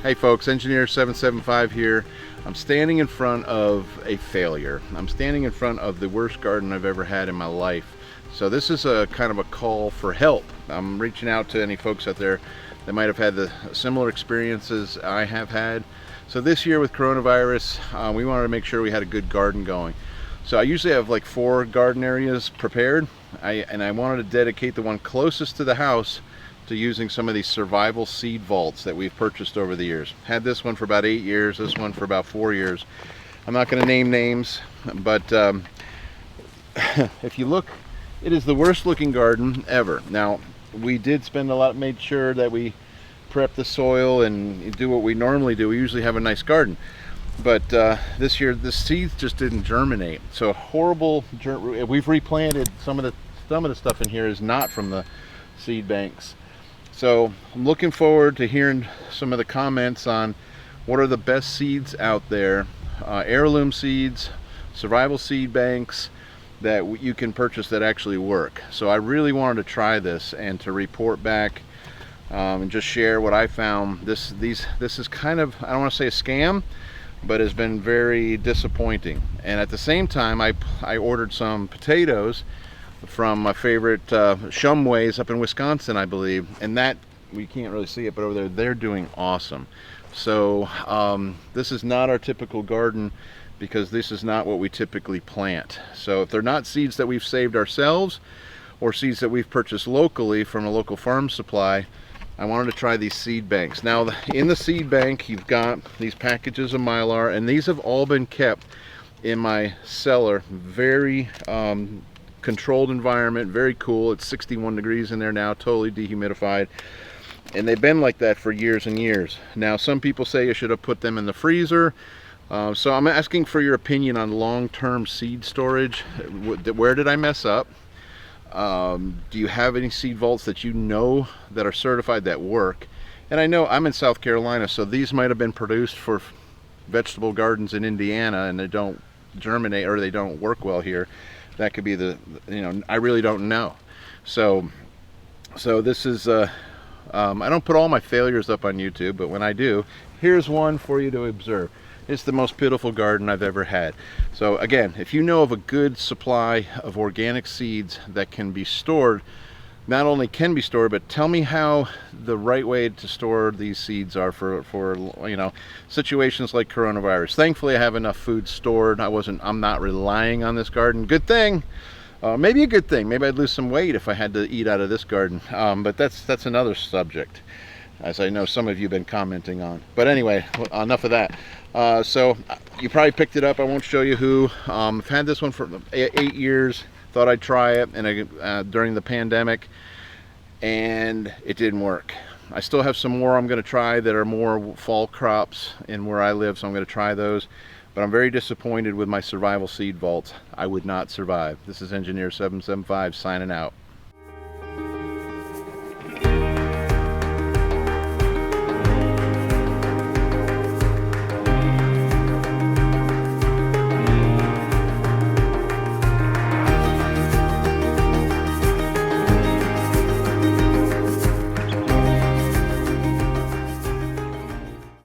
Hey folks, Engineer 775 here. I'm standing in front of a failure. I'm standing in front of the worst garden I've ever had in my life. So this is a kind of a call for help. I'm reaching out to any folks out there that might have had the similar experiences I have had. So this year with coronavirus, we wanted to make sure we had a good garden going. So I usually have like 4 garden areas prepared, and I wanted to dedicate the one closest to the house to using some of these survival seed vaults that we've purchased over the years. Had this one for about 8 years, this one for about 4 years. I'm not going to name names, but if you look, it is the worst looking garden ever. Now, we did spend a lot, made sure that we prep the soil and do what we normally do. We usually have a nice garden, but this year the seeds just didn't germinate. So horrible. We've replanted some of the stuff in here is not from the seed banks. So I'm looking forward to hearing some of the comments on what are the best seeds out there, heirloom seeds, survival seed banks that you can purchase that actually work. So I really wanted to try this and to report back and just share what I found. This is kind of, I don't want to say a scam, but has been very disappointing. And at the same time, I ordered some potatoes from my favorite Shumways up in Wisconsin, I believe, and that, we can't really see it, but over there they're doing awesome. So this is not our typical garden, because this is not what we typically plant. So if they're not seeds that we've saved ourselves or seeds that we've purchased locally from a local farm supply, I wanted to try these seed banks. Now in the seed bank you've got these packages of Mylar, and these have all been kept in my cellar, very controlled environment, very cool. It's 61 degrees in there now, totally dehumidified, and they've been like that for years and years. Now some people say you should have put them in the freezer, so I'm asking for your opinion on long-term seed storage. Where did I mess up? Do you have any seed vaults that you know that are certified that work? And I know I'm in South Carolina, so these might have been produced for vegetable gardens in Indiana and they don't germinate or they don't work well here. That could be the, you know, I really don't know. So this is, I don't put all my failures up on YouTube, but when I do, here's one for you to observe. It's the most pitiful garden I've ever had. So again, if you know of a good supply of organic seeds that can be stored, not only can be stored, but tell me how the right way to store these seeds are for you know, situations like coronavirus. Thankfully I have enough food stored. I'm not relying on this garden. Good thing. Maybe a good thing. Maybe I'd lose some weight if I had to eat out of this garden. But that's another subject, as I know some of you have been commenting on. But anyway, enough of that. So you probably picked it up. I won't show you who. I've had this one for 8 years. Thought I'd try it during the pandemic, and it didn't work. I still have some more I'm going to try that are more fall crops in where I live, so I'm going to try those. But I'm very disappointed with my survival seed vaults. I would not survive. This is Engineer 775 signing out.